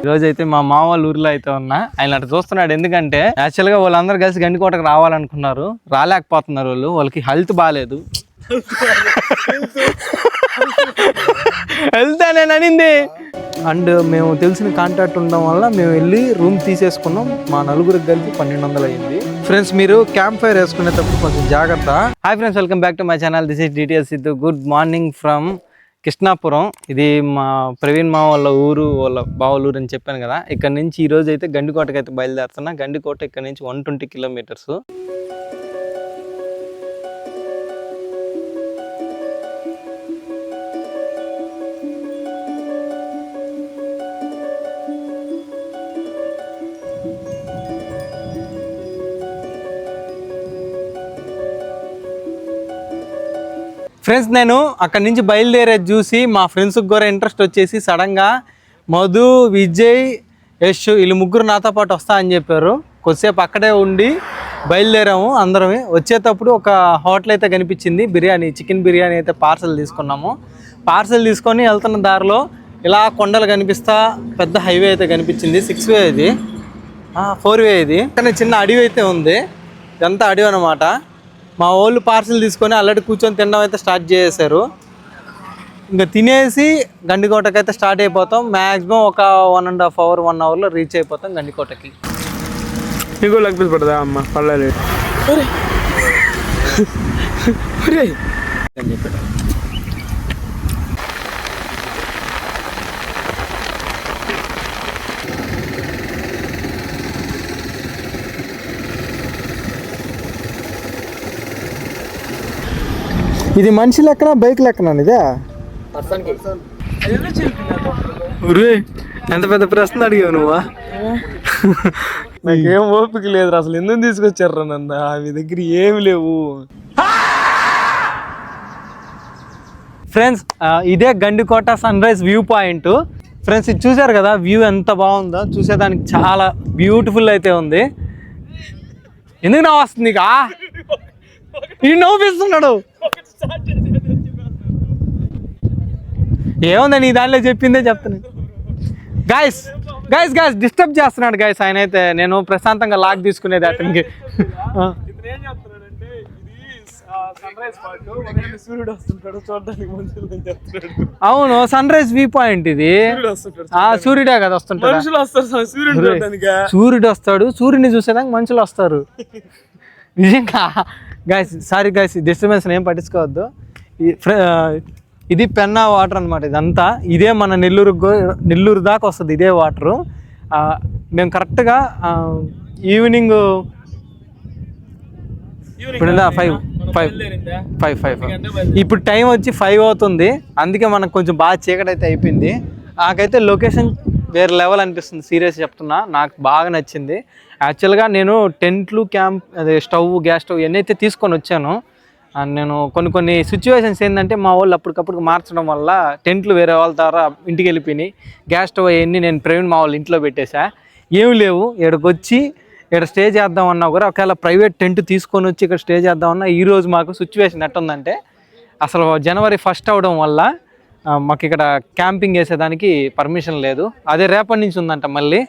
రోజు అయితే మా మామ వాళ్ళ ఊర్లో అయితే ఉన్నా. ఆయన అట్లా చూస్తున్నాడు. ఎందుకంటే యాక్చువల్ గా వాళ్ళందరూ కలిసి గండికోటకు రావాలనుకున్నారు, రాలేకపోతున్నారు. వాళ్ళకి హెల్త్ బాగాలేదు. హెల్త్ నేను అనింది. అండ్ మేము తెలిసిన కాంటాక్ట్ ఉండడం వల్ల మేము వెళ్ళి రూమ్ తీసేసుకున్నాం. మా నలుగురికి కలిపి 1200 అయింది. ఫ్రెండ్స్, మీరు క్యాంప్ ఫైర్ వేసుకునేటప్పుడు కొంచెం జాగ్రత్త. Hi friends, welcome back to my channel. This is DTS Siddhu. Good morning from Krishnapuram. ఇది మా ప్రవీణ్ మా వాళ్ళ ఊరు, వాళ్ళ బావల ఊరు అని చెప్పాను కదా. ఇక్కడ నుంచి ఈ రోజు అయితే గండికోటకి అయితే బయలుదేరుతున్నా. గండికోట ఇక్కడ నుంచి 120 కిలోమీటర్స్. ఫ్రెండ్స్, నేను అక్కడి నుంచి బయలుదేరేది చూసి మా ఫ్రెండ్స్కి కూడా ఇంట్రెస్ట్ వచ్చేసి సడన్గా మధు, విజయ్, యశ్ వీళ్ళు ముగ్గురు నాతో పాటు వస్తా అని చెప్పారు. కొద్దిసేపు అక్కడే ఉండి బయలుదేరాము అందరమే. వచ్చేటప్పుడు ఒక హోటల్ అయితే కనిపించింది, బిర్యానీ, చికెన్ బిర్యానీ అయితే పార్సల్ తీసుకున్నాము. పార్సల్ తీసుకొని వెళ్తున్న దారిలో ఇలా కొండలు కనిపిస్తా పెద్ద హైవే అయితే కనిపించింది. 6 వే ఇది, 4 వే ఇది. కానీ చిన్న అడవి అయితే ఉంది. ఇదంతా అడవి అనమాట. మా వాళ్ళు పార్సల్ తీసుకొని ఆల్రెడీ కూర్చొని తినడం అయితే స్టార్ట్ చేసేసారు. ఇంకా తినేసి గండికోటకి అయితే స్టార్ట్ అయిపోతాం. మ్యాక్సిమం ఒక 1.5 hour 1 hourలో రీచ్ అయిపోతాం గండికోటకి. నీకు లెగ్ పీస్ పడదా అమ్మ? పడలేదు అని చెప్పాడు. ఇది మనిషి లెక్కన బైక్ లెక్కన ఇదే? ఎంత పెద్ద ప్రశ్న అడిగావు నువ్వా? నాకేం ఓపిక లేదు అసలు. ఎందుకు తీసుకొచ్చారు నన్ను? మీ దగ్గర ఏమి లేవు. ఫ్రెండ్స్, ఇదే Gandikota sunrise view point. Friends, ఇది చూసారు కదా, వ్యూ ఎంత బాగుందో. చూసేదానికి చాలా బ్యూటిఫుల్ అయితే ఉంది. ఎందుకు నవ్వు వస్తుంది? ఈ నవ్వుపిస్తున్నాడు. ఏముందని ఈ దానిలో చెప్పిందే చెప్తాను. గైస్ గైస్ గైస్ డిస్టర్బ్ చేస్తున్నాడు గైస్. ఆయన అయితే నేను ప్రశాంతంగా లాగ్ తీసుకునేది అతనికి. అవును, సన్ రైజ్ వ్యూ పాయింట్ ఇది. సూర్యుడే కదా వస్తుంటాడు. సూర్యుడు వస్తాడు, సూర్యుడిని చూసేదానికి మనుషులు వస్తారు. నిజంగా గైస్, సారీ గైస్, డిస్టర్బెన్స్ ఏం పట్టించుకోవద్దు. ఇది పెన్నా వాటర్ అనమాట. ఇదంతా ఇదే మన నెల్లూరు దాకా వస్తుంది ఇదే వాటరు. మేము కరెక్ట్గా ఈవినింగ్ ఇప్పుడు 5 ఇప్పుడు టైం వచ్చి 5 అవుతుంది. అందుకే మనకు కొంచెం బాగా చీకటి అయితే అయిపోయింది. నాకైతే లొకేషన్ వేరే లెవెల్ అనిపిస్తుంది. సీరియస్ చెప్తున్నా, నాకు బాగా నచ్చింది. యాక్చువల్గా నేను టెంట్లు, క్యాంప్, అదే స్టవ్, గ్యాస్ స్టవ్ ఇవన్నీ అయితే తీసుకొని వచ్చాను. నేను కొన్ని సిచ్యువేషన్స్ ఏంటంటే మా వాళ్ళు అప్పటికప్పుడు మార్చడం వల్ల టెంట్లు వేరే వాళ్ళ ద్వారా ఇంటికి వెళ్ళిపోయినాయి. గ్యాస్ స్టవ్ అవన్నీ నేను ప్రవీణ్ మా వాళ్ళు ఇంట్లో పెట్టేసా. ఏమి లేవు. ఇక్కడికి వచ్చి ఇక్కడ స్టే చేద్దామన్నా కూడా ఒకవేళ ప్రైవేట్ టెంట్ తీసుకొని వచ్చి ఇక్కడ స్టే చేద్దామన్నా ఈరోజు మాకు సిచ్యువేషన్ ఎట్టుందంటే, అసలు January 1 అవడం వల్ల మాకు ఇక్కడ క్యాంపింగ్ వేసేదానికి పర్మిషన్ లేదు. అదే రేపటి నుంచి ఉందంట మళ్ళీ.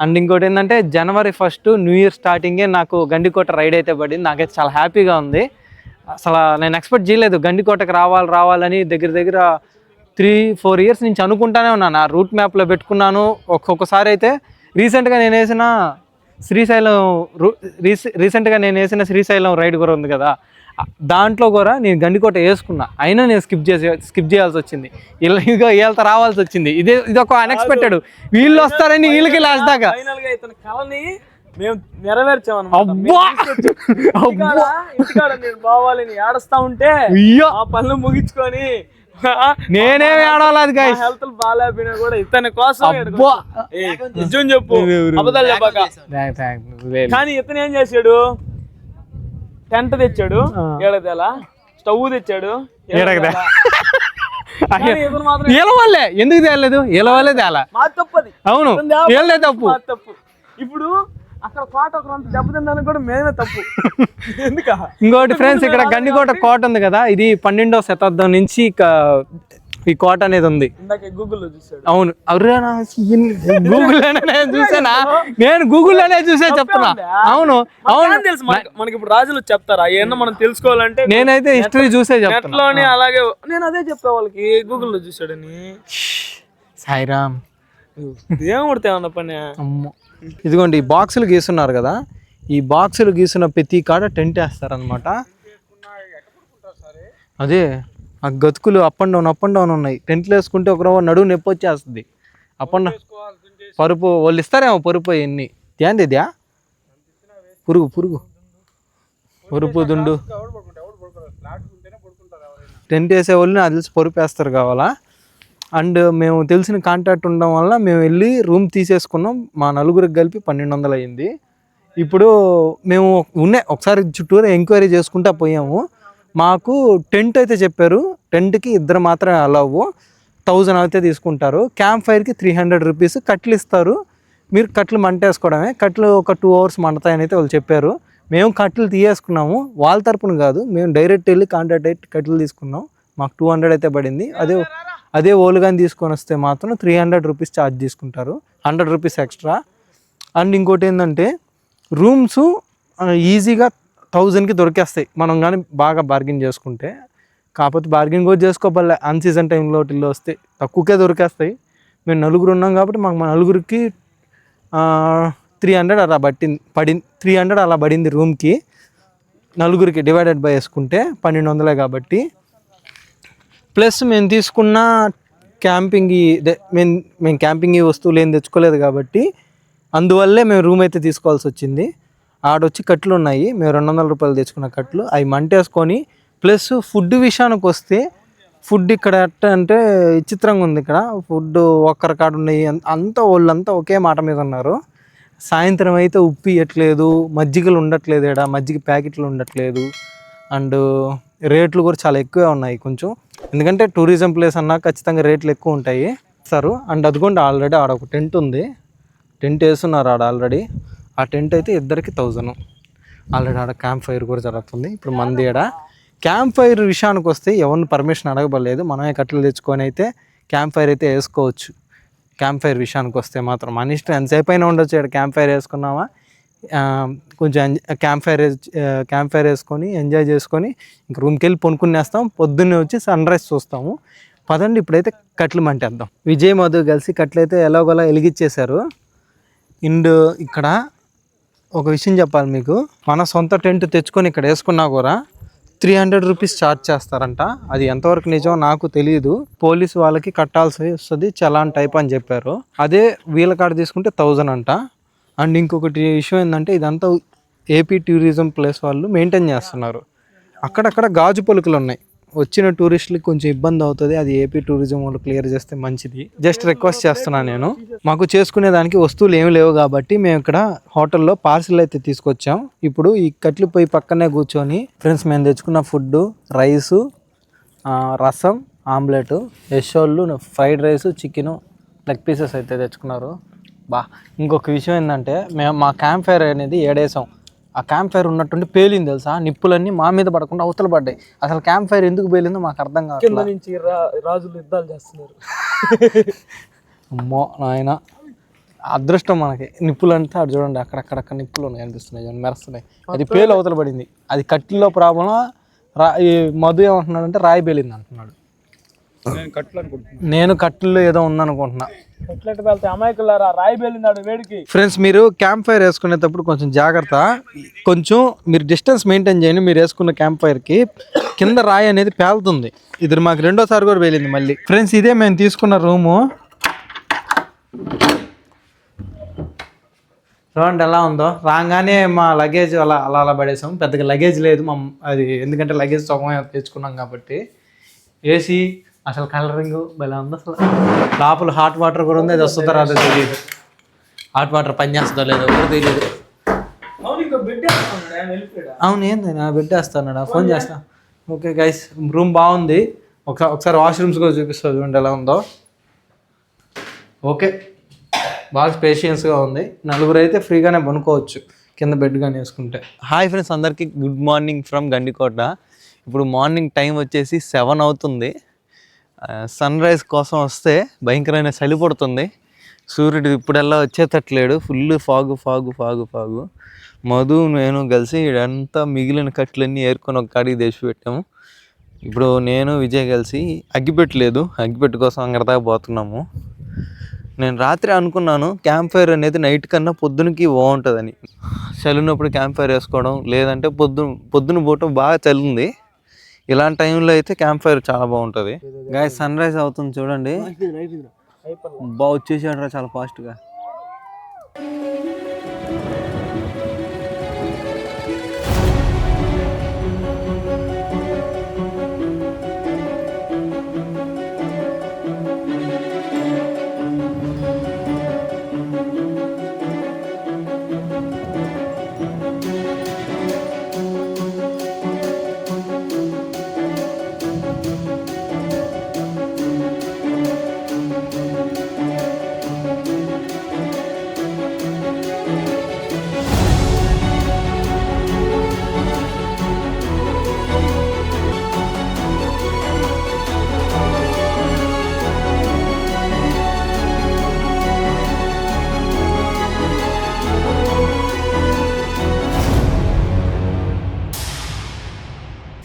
అండ్ ఇంకోటి ఏంటంటే January 1 న్యూ ఇయర్ స్టార్టింగే నాకు గండికోట రైడ్ అయితే పడింది. నాకైతే చాలా హ్యాపీగా ఉంది. అసలు నేను ఎక్స్పెక్ట్ చేయలేదు గండికోటకి రావాలని. దగ్గర 3-4 years నుంచి అనుకుంటానే ఉన్నాను. ఆ రూట్ మ్యాప్లో పెట్టుకున్నాను. ఒక్కొక్కసారి అయితే రీసెంట్గా నేను వేసిన శ్రీశైలం రైడ్ కూడా ఉంది కదా, దాంట్లో కూడా నేను గండికోట వేసుకున్నా. అయినా నేను స్కిప్ చేయాల్సి వచ్చింది. వీళ్ళతో రావాల్సి వచ్చింది. ఇది ఒక అన్ఎక్స్పెక్టెడ్. వీళ్ళు వస్తారని వీళ్ళకి లాస్ట్ దాకా మేము నెరవేర్చామని బావాలని ఏడుస్తా ఉంటే ఆ పనులు ముగించుకొని నేనేమి ఆడలేదు గైస్. హెల్త్ బాగాలేకపోయినా కూడా ఇతని కోసం నిజం చెప్పు, అబద్ధాలు చెప్పాక. కానీ ఇతను ఏం చేశాడు? టెంట్ తెచ్చాడు, ఏడదేలా స్టవ్ తెచ్చాడు, ఏలవాళ్ళే. ఎందుకు తేలేదు? ఏలవాళ్ళే తేలా. మా తప్పది. అవును, ఏళ్ళే తప్పు. ఇప్పుడు అక్కడ కోట ఒకరంత దెబ్బతిందని కూడా మేమే తప్పు. ఎందుక? ఇంకోటి ఫ్రెండ్స్, ఇక్కడ గండికోట కోట ఉంది కదా, ఇది 12వ శతాబ్దం నుంచి ఈ కోట అనేది ఉంది. ఇందాక గూగుల్లో చూసాడు. అవును గూగుల్లోనే నేను చూసానా, నేను గూగుల్లోనే చూసా చెప్తున్నా. అవును అవును తెలుసు మనకి ఇప్పుడు రాజులు చెప్తారా ఏమన్నా మనం తెలుసుకోవాలంటే? నేనైతే హిస్టరీ చూసే చెప్తాను. నెట్లోనే అలాగే నేను అదే చెప్పా వాళ్ళకి గూగుల్లో చూసాడని. సాయిరామ్ ఏం కొడితే ఏమన్నా పని. అమ్మో ఇదిగోండి ఈ బాక్సులు గీస్తున్నారు కదా, ఈ బాక్సులు గీసిన ప్రతి కాడ టెంట్ వేస్తారనమాట. అదే ఆ గతుకులు అప్ అండ్ డౌన్ ఉన్నాయి. టెంట్లు వేసుకుంటే ఒక నడువు నొప్పి వచ్చేస్తుంది. అప్ అండ్ పరుపు వాళ్ళు ఇస్తారేమో పరుపు ఎన్ని తేంది ఇద్యా పురుగు పరుపు దుండు టెంట్ వేసే వాళ్ళు నాకు తెలిసి పరుపు వేస్తారు కావాలా. అండ్ మేము తెలిసిన కాంటాక్ట్ ఉండడం వల్ల మేము వెళ్ళి రూమ్ తీసేసుకున్నాం. మా నలుగురికి కలిపి 1200 అయ్యింది. ఇప్పుడు మేము ఒకసారి చుట్టూరు ఎంక్వైరీ చేసుకుంటా పోయాము. మాకు టెంట్ అయితే చెప్పారు, టెంట్కి 2 మాత్రమే అలవు, 1000 అయితే తీసుకుంటారు. క్యాంప్ ఫైర్కి 300 రూపీస్. కట్లు ఇస్తారు, మీరు కట్లు మంటేసుకోవడమే. కట్లు ఒక 2 hours మండతాయని అయితే వాళ్ళు చెప్పారు. మేము కట్లు తీయేసుకున్నాము, వాళ్ళ తరపున కాదు, మేము డైరెక్ట్ వెళ్ళి కాంటాక్ట్ అయితే కట్లు తీసుకున్నాం. మాకు 200 అయితే పడింది. అదే ఓలుగాని తీసుకొని వస్తే మాత్రం 300 రూపీస్ ఛార్జ్ తీసుకుంటారు, 100 రూపీస్ ఎక్స్ట్రా. అండ్ ఇంకోటి ఏంటంటే రూమ్స్ ఈజీగా 1000కి దొరికేస్తాయి మనం కానీ బాగా బార్గెన్ చేసుకుంటే. కాకపోతే బార్గెన్ కూడా చేసుకోవాలి, అన్సీజన్ టైంలో వాటిల్లో వస్తే తక్కువకే దొరికేస్తాయి. మేము 4 ఉన్నాం కాబట్టి మాకు మా 4కి 300 అలా పడింది 300 అలా పడింది రూమ్కి. 4కి డివైడెడ్ బై వేసుకుంటే 1200 కాబట్టి. ప్లస్ మేము తీసుకున్న క్యాంపింగ్ మేము క్యాంపింగ్ వస్తువులు ఏం తెచ్చుకోలేదు కాబట్టి అందువల్లే మేము రూమ్ అయితే తీసుకోవాల్సి వచ్చింది. ఆడొచ్చి కట్లు ఉన్నాయి, మేము 200 రూపాయలు తెచ్చుకున్న కట్లు, అవి మంటేసుకొని. ప్లస్ ఫుడ్ విషయానికి వస్తే ఫుడ్ ఇక్కడ ఎట్ట అంటే విచిత్రంగా ఉంది. ఇక్కడ ఫుడ్ ఒక్కరి కాడ ఉన్నాయి, వాళ్ళంతా ఒకే మాట మీద ఉన్నారు. సాయంత్రం అయితే ఉప్పు ఇవ్వట్లేదు, మజ్జిగలు ఉండట్లేదు, ఇక్కడ మజ్జిగ ప్యాకెట్లు ఉండట్లేదు. అండ్ రేట్లు కూడా చాలా ఎక్కువే ఉన్నాయి కొంచెం, ఎందుకంటే టూరిజం ప్లేస్ అన్నా ఖచ్చితంగా రేట్లు ఎక్కువ ఉంటాయి సార్. అండ్ అదిగోండి ఆల్రెడీ ఆడ ఒక టెంట్ ఉంది, టెంట్ వేస్తున్నారు ఆడ ఆల్రెడీ. ఆ టెంట్ అయితే 2కి 1000. ఆల్రెడీ ఆడ క్యాంప్ ఫైర్ కూడా జరుగుతుంది ఇప్పుడు మంది. ఆడ క్యాంప్ ఫైర్ విషయానికి వస్తే ఎవరిని పర్మిషన్ అడగబడలేదు, మనమే కట్టెలు తెచ్చుకొని అయితే క్యాంప్ ఫైర్ అయితే వేసుకోవచ్చు. క్యాంప్ ఫైర్ విషయానికి వస్తే మాత్రం మన ఇష్టం, ఎంతసేపు అయినా ఉండొచ్చు. ఇక్కడ క్యాంప్ ఫైర్ వేసుకున్నామా, కొంచెం క్యాంప్ ఫైర్ వేసుకొని ఎంజాయ్ చేసుకొని ఇంక రూమ్కి వెళ్ళి పొనుకునేస్తాం. పొద్దున్నే వచ్చి సన్ రైజ్ చూస్తాము. పదండి ఇప్పుడైతే కట్లు మంటేద్దాం. విజయ్ మధు కలిసి కట్లు అయితే ఎలాగోలా వెలిగించేశారు. అండ్ ఇక్కడ ఒక విషయం చెప్పాలి మీకు, మన సొంత టెంట్ తెచ్చుకొని ఇక్కడ వేసుకున్నా కూడా 300 రూపీస్ ఛార్జ్ చేస్తారంట. అది ఎంతవరకు నిజం నాకు తెలియదు. పోలీసు వాళ్ళకి కట్టాల్సి వస్తుంది చలాన్ టైప్ అని చెప్పారు. అదే వీళ్ళ కాడ తీసుకుంటే 1000 అంట. అండ్ ఇంకొకటి విషయం ఏంటంటే ఇదంతా ఏపీ టూరిజం ప్లేస్ వాళ్ళు మెయింటైన్ చేస్తున్నారు. అక్కడక్కడ గాజు పలుకులు ఉన్నాయి, వచ్చిన టూరిస్టులకి కొంచెం ఇబ్బంది అవుతుంది. అది ఏపీ టూరిజం వాళ్ళు క్లియర్ చేస్తే మంచిది. జస్ట్ రిక్వెస్ట్ చేస్తున్నాను నేను. మాకు చేసుకునే దానికి వస్తువులు ఏమి లేవు కాబట్టి మేము ఇక్కడ హోటల్లో పార్సిల్ అయితే తీసుకొచ్చాం. ఇప్పుడు ఈ కట్లు పోయి పక్కనే కూర్చొని ఫ్రెండ్స్ మేము తెచ్చుకున్న ఫుడ్, రైసు, రసం, ఆమ్లెట్, యశోళ్ళు fried rice, chicken, leg pieces అయితే తెచ్చుకున్నారు. ఇంకొక విషయం ఏంటంటే మేము మా క్యాంప్ ఫైర్ అనేది ఏడేసాం. ఆ క్యాంప్ ఫైర్ ఉన్నట్టుండి పేలింది తెలుసా, నిప్పులన్నీ మా మీద పడకుండా అవతల పడ్డాయి. అసలు క్యాంప్ ఫైర్ ఎందుకు పేలిందో మాకు అర్థం కావట్లేదు. నుంచి రాజులు యుద్ధాలు చేస్తున్నారు. అమ్మో నాయన అదృష్టం మనకి. నిప్పులు అంటే అటు చూడండి, అక్కడక్కడ నిప్పులు ఉన్నాయి అనిపిస్తున్నాయి, చూడండి మెరుస్తున్నాయి. అది పేలు అవతల పడింది. అది కట్టిలో ప్రాబ్లం. ఈ మధు ఏమంటున్నాడు అంటే రాయి పేలింది అంటున్నాడు. నేను కట్టెల్లో ఏదో ఉందనుకుంటున్నా. ఫ్రెండ్స్ మీరు క్యాంప్ ఫైర్ వేసుకునేటప్పుడు కొంచెం జాగ్రత్త, కొంచెం మీరు డిస్టెన్స్ మెయింటైన్ చేయండి. మీరు వేసుకున్న క్యాంప్ ఫైర్కి కింద రాయి అనేది పేలుతుంది. ఇది మాకు 2వ సారి కూడా పేలింది మళ్ళీ. ఫ్రెండ్స్ ఇదే మేము తీసుకున్న రూము, చూడండి ఎలా ఉందో. రాగానే మా లగేజ్ అలా పడేసాం. పెద్దగా లగేజ్ లేదు అది, ఎందుకంటే లగేజ్ సగం తెచ్చుకున్నాం కాబట్టి. ఏసీ అసలు కలరింగ్ భలే ఉంది. అసలు లోపల హాట్ వాటర్ కూడా ఉంది, అది వస్తుందో రాదో తెలియదు. హాట్ వాటర్ పని చేస్తుందో లేదో కూడా తెలియదు. అవును ఏంది నా బిడ్డ వేస్తాడా, ఫోన్ చేస్తా. ఓకే గైస్, రూమ్ బాగుంది. ఒకసారి వాష్రూమ్స్ కూడా చూపిస్తుంది, చూడండి ఎలా ఉందో. ఓకే, బాగా స్పేషియస్గా ఉంది. 4 అయితే ఫ్రీగానే పనుకోవచ్చు కింద బెడ్ కానీ వేసుకుంటే. హాయ్ ఫ్రెండ్స్, అందరికీ గుడ్ మార్నింగ్ ఫ్రమ్ గండికోట. ఇప్పుడు మార్నింగ్ టైం వచ్చేసి 7 అవుతుంది. సన్ రైజ్ కోసం వస్తే భయంకరమైన చలి పడుతుంది. సూర్యుడు ఇప్పుడల్లా వచ్చేటట్లేడు. Full fog fog fog fog. మధు నేను కలిసి ఇదంతా మిగిలిన కట్లన్నీ ఏరుకొని ఒక కాడికి తెచ్చి పెట్టాము. ఇప్పుడు నేను విజయ్ కలిసి అగ్గిపెట్టలేదు, అగ్గిపెట్టు కోసం అంగడదాకా పోతున్నాము. నేను రాత్రి అనుకున్నాను క్యాంప్ ఫైర్ అనేది నైట్ కన్నా పొద్దునకి బాగుంటుందని. చలి ఉన్నప్పుడు క్యాంప్ ఫైర్ వేసుకోవడం, లేదంటే పొద్దున పోవటం. బాగా చలి ఉంది, ఇలాంటి టైంలో అయితే క్యాంప్ ఫైర్ చాలా బాగుంటుంది. గాయస్ సన్ రైజ్ అవుతుంది చూడండి. బాగా వచ్చేసాడు రా చాలా ఫాస్ట్గా.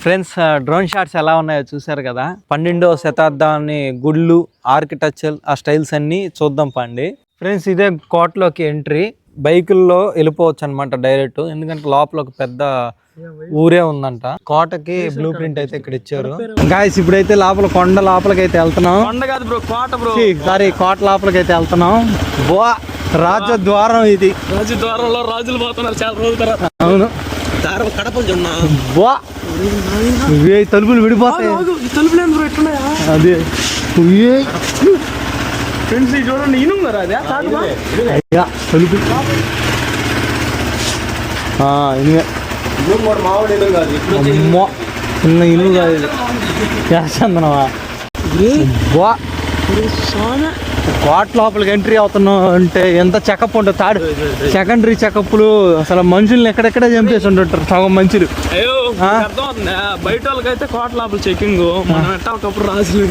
ఫ్రెండ్స్, డ్రోన్ షాట్స్ ఎలా ఉన్నాయో చూసారు కదా. 12వ శతాబ్దాన్ని గుళ్ళు, ఆర్కిటెక్చర్, ఆ స్టైల్స్ అన్నీ చూద్దాం పండి. ఫ్రెండ్స్, ఇదే కోటలోకి ఎంట్రీ. బైకుల్లో వెళ్ళిపోవచ్చు అనమాట డైరెక్ట్, ఎందుకంటే లోపల ఒక పెద్ద ఊరే ఉందంట. కోటకి బ్లూ ప్రింట్ అయితే ఇక్కడ ఇచ్చారు. గాయస్ ఇప్పుడైతే లోపల కొండ లోపలికి అయితే వెళ్తున్నాం. సారీ, కోట లోపలికి అయితే వెళ్తున్నాం. రాజద్వారం ఇది. రాజద్వారంలో రాజులు పోతున్నారు చాలా రోజుల తర్వాత. అవును, తలుపులు విడిపోతాయి. అదే ఫ్రెండ్స్ చూడండి, ఇనుము అదే తలుపు చిన్న ఇనుము కాదు ఇది. చేస్తున్నావా? కోట లోపలికి ఎంట్రీ అవుతున్నాం అంటే ఎంత చెకప్ ఉంటుంది. థర్డ్ సెకండరీ చెకప్లు అసలు మనుషుల్ని ఎక్కడెక్కడ చంపేసి ఉంటుంటారు సగం మనుషులు. బయట వాళ్ళకైతే కోట లోపల చెకింగ్, ఒకప్పుడు రాజులు.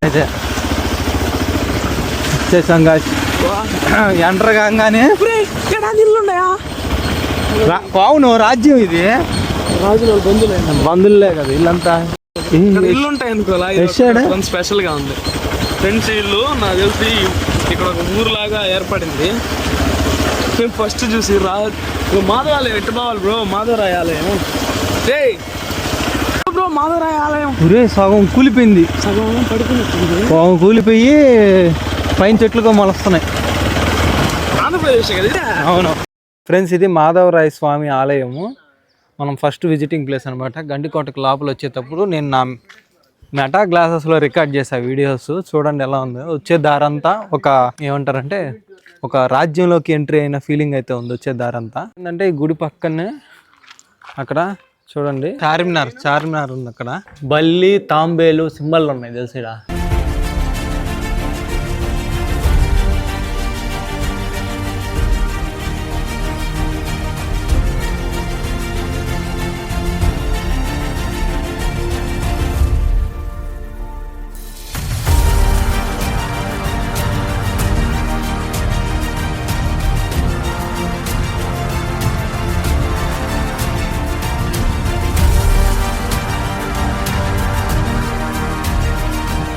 అయితే వచ్చేసాం గాయస్. ఎంటర్ కాగానే అవును, రాజ్యం ఇది. రాజుల బంధువులే కదా ఇల్లంతా. ఇల్లు ఉంటాయి అనుకోలే, స్పెషల్ గా ఉంది. ఫ్రెండ్స్ ఇల్లు నాకు తెలిసి ఇక్కడ ఒక ఊరులాగా ఏర్పడింది. మేము ఫస్ట్ చూసి మాధవరాలయం ఎట్టు పోవాలి బ్రో? మాధవరాయ ఆలయం బ్రో, మాధవరాయ ఆలయం సగం కూలిపోయింది, సగం పడుకున్నట్టుంది. సగం కూలిపోయి పైన చెట్లుగా మొలుస్తున్నాయి. ఆంధ్రప్రదేశ్ కదా. అవును ఫ్రెండ్స్, ఇది మాధవరాయ స్వామి ఆలయము. మనం ఫస్ట్ విజిటింగ్ ప్లేస్ అనమాట. గండికోటకు లోపల వచ్చేటప్పుడు నేను నా మెటా గ్లాసెస్లో రికార్డ్ చేసా వీడియోస్. చూడండి ఎలా ఉంది. వచ్చే దారంతా ఒక ఏమంటారంటే ఒక రాజ్యంలోకి ఎంట్రీ అయిన ఫీలింగ్ అయితే ఉంది వచ్చే దారంతా. ఏంటంటే ఈ గుడి పక్కనే అక్కడ చూడండి చార్మినార్ ఉంది. అక్కడ బల్లి, తాంబేలు సింబల్ ఉన్నాయి తెలిసిడా.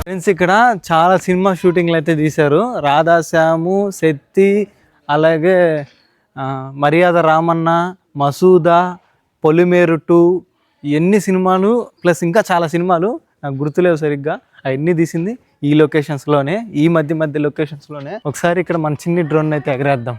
ఫ్రెండ్స్, ఇక్కడ చాలా సినిమా షూటింగ్లు అయితే తీశారు. రాధాశ్యాము, శక్తి, అలాగే మర్యాద రామన్న, మసూదా, పొలిమేరు 2, ఎన్ని సినిమాలు ప్లస్ ఇంకా చాలా సినిమాలు నాకు గుర్తులేవు సరిగ్గా. అవన్నీ తీసింది ఈ లొకేషన్స్లోనే, ఈ మధ్య లొకేషన్స్లోనే. ఒకసారి ఇక్కడ మన చిన్ని డ్రోన్ అయితే ఎగరేద్దాం.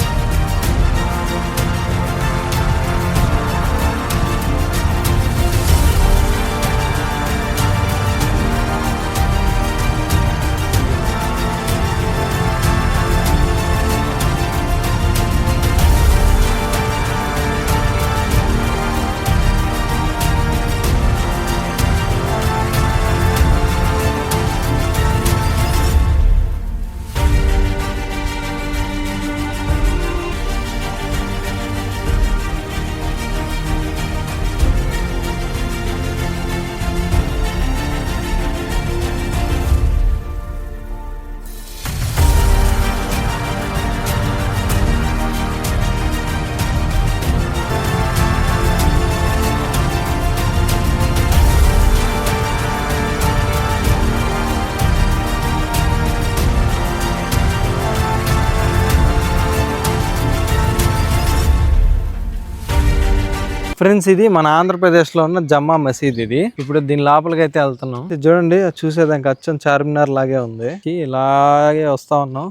ఫ్రెండ్స్ ఇది మన ఆంధ్రప్రదేశ్లో ఉన్న జమ్మా మసీద్. ఇది ఇప్పుడు దీని లోపలికి అయితే వెళ్తున్నాం. ఇది చూడండి చూసేదానికి అచ్చం చార్మినార్ లాగే ఉంది. ఇలాగే వస్తా ఉన్నాం.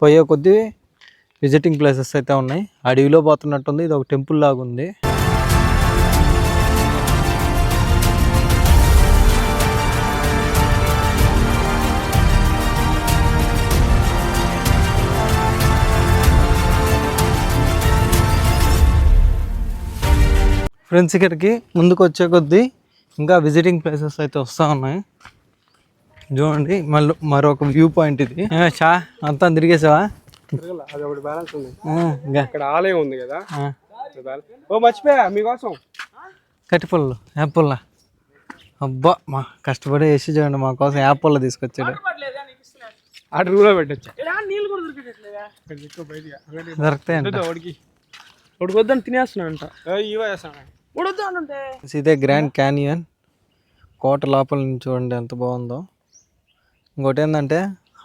పోయే కొద్దీ విజిటింగ్ ప్లేసెస్ అయితే ఉన్నాయి. అడవిలో పోతున్నట్టుంది. ఇది ఒక టెంపుల్ లాగా ఉంది. ఫ్రెండ్స్ ఇక్కడికి ముందుకు వచ్చే కొద్దీ ఇంకా విజిటింగ్ ప్లేసెస్ అయితే వస్తూ ఉన్నాయి. చూడండి మళ్ళీ మరొక వ్యూ పాయింట్ ఇది. చా అంతా తిరిగేసావా? అది ఒకటి బ్యాలెన్స్ ఉంది. ఇక్కడ ఆలయం ఉంది కదా. ఓ మర్చిపోయా మీకోసం కట్టిపళ్ళు యాపిల్. అబ్బా మా కష్టపడి వేసి చూడండి మా కోసం యాపిల్ తీసుకొచ్చాడు. అటు రూలో పెట్టచ్చు. దొరుకుతాయంట. ఒకటి వద్దని తినేస్తున్నానంట. ఇదే గ్రాండ్ క్యానియన్. కోట లోపల నుంచి చూడండి ఎంత బాగుందో. ఇంకోటి ఏంటంటే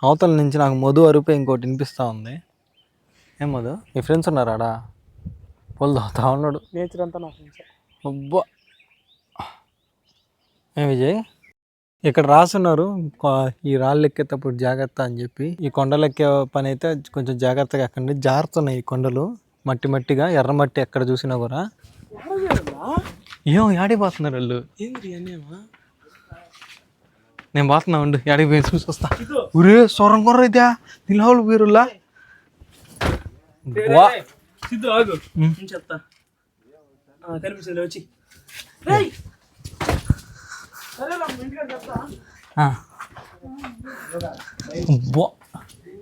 అవతల నుంచి నాకు మధు అరుపు ఇంకోటి వినిపిస్తూ ఉంది. ఏం మధు మీ ఫ్రెండ్స్ ఉన్నారు ఆడ? పొలు తాగుతా ఉన్నాడు. నేచర్ అంతా నా ఫ్రెండ్స్. అబ్బా ఏ విజయ్ ఇక్కడ రాసున్నారు ఈ రాళ్ళు ఎక్కేటప్పుడు జాగ్రత్త అని చెప్పి. ఈ కొండలు ఎక్కే పని అయితే కొంచెం జాగ్రత్తగా ఎక్కండి. జారుతున్నాయి ఈ కొండలు మట్టి మట్టిగా, ఎర్రమట్టి ఎక్కడ చూసినా కూడా. ఏమో ఆడిపోతున్నారు వాళ్ళు. నేను పోతున్నా ఉండు, ఆడికి పోయి చూసి వస్తా. ఊరే సొరం కొర్ర అయితే నిలవలు వీరుల్లా. చెప్తా కనిపించలే వచ్చి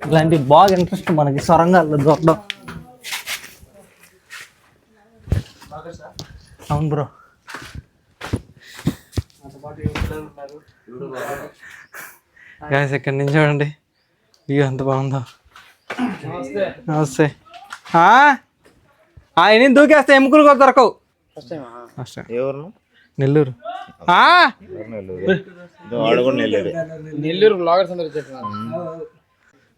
ఇలాంటి బాగా ఇంట్రెస్ట్ మనకి సొరంగాల్లో దొరకడం. అవును బ్రో. గ్యాస్ ఇక్కడి నుంచి చూడండి వ్యూ ఎంత బాగుందో. నమస్తే. ఆయన దూకేస్తే ఎముకలు కూడా దొరకవు. నెల్లూరు.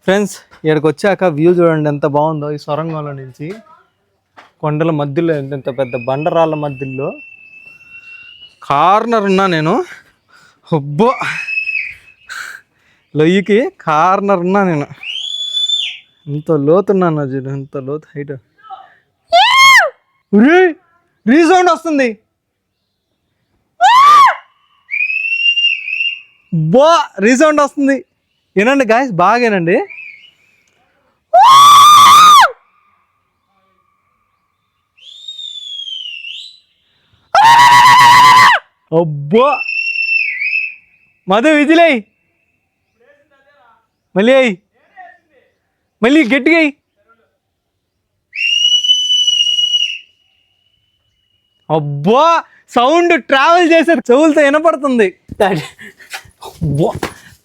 ఫ్రెండ్స్ ఇక్కడికి వచ్చాక వ్యూ చూడండి ఎంత బాగుందో. ఈ సొరంగంలో నుంచి కొండల మధ్యలో ఎంత పెద్ద బండరాళ్ళ మధ్యలో కార్నర్ ఉన్నా నేను. అబ్బో లొయ్యికి కార్నర్ ఉన్నా నేను. ఇంత లోతున్నాను చూడు, ఇంత లోతు హైట్. రీసౌండ్ వస్తుంది. బా రీసౌండ్ వస్తుంది. వినండి గాయస్ బాగా వినండి. అబ్బా మధు విజిలై మళ్ళీ అయ్యి మళ్ళీ గట్టిగా అయ్యి. అబ్బా సౌండ్ ట్రావెల్ చేసే చెవులతో వినపడుతుంది.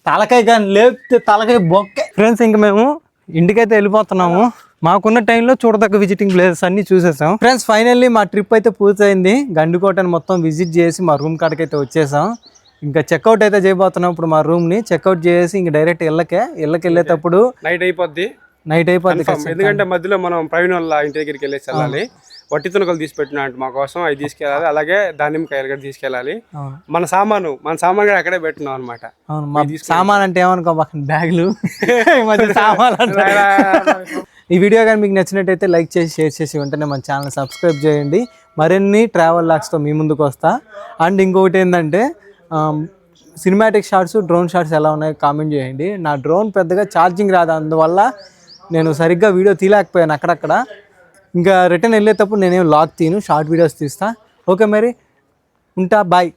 తలకాయ కానీ లేపితే తలకాయ బొక్కే. ఫ్రెండ్స్ ఇంక మేము ఇంటికైతే వెళ్ళిపోతున్నాము. మాకున్న టైంలో చూడదగ్గ విజిటింగ్ ప్లేసెస్ అన్ని చూసేసాం. ఫ్రెండ్స్ ఫైనల్లీ మా ట్రిప్ అయితే పూర్తయింది. గండికోటని మొత్తం విజిట్ చేసి మా రూమ్ కాడికి అయితే వచ్చేసాం. ఇంకా చెక్అవుట్ అయితే చేయబోతున్నాం. ఇప్పుడు మా రూమ్ని చెక్అవుట్ చేసి ఇంక డైరెక్ట్ ఇళ్ళకి వెళ్ళేటప్పుడు నైట్ అయిపోద్ది. ఎందుకంటే మధ్యలో మనం ప్రవీణ్ వాళ్ళ ఇంటి దగ్గరికి వెళ్ళాలి. వట్టి తునకలు తీసి పెట్టినా మా కోసం అవి తీసుకెళ్ళాలి. అలాగే దానిమ్మకాయలు కూడా తీసుకెళ్ళాలి. మన సామాన్ కూడా అక్కడే పెట్టినాం అనమాట. సామాన్ అంటే ఏమనుకో బ్యాగులు ఈ వీడియో కానీ మీకు నచ్చినట్టయితే లైక్ చేసి షేర్ చేసి వెంటనే మన ఛానల్ సబ్స్క్రైబ్ చేయండి. మరిన్ని ట్రావెల్ లాగ్స్తో మీ ముందుకు వస్తా. అండ్ ఇంకొకటి ఏంటంటే సినిమాటిక్ షాట్స్, డ్రోన్ షాట్స్ ఎలా ఉన్నాయో కామెంట్ చేయండి. నా డ్రోన్ పెద్దగా ఛార్జింగ్ రాదు, అందువల్ల నేను సరిగ్గా వీడియో తీయలేకపోయాను అక్కడక్కడ. ఇంకా రిటర్న్ వెళ్ళేటప్పుడు నేనేం లాగ్ తీను, షార్ట్ వీడియోస్ తీస్తా. ఓకే మరి ఉంటా, బాయ్.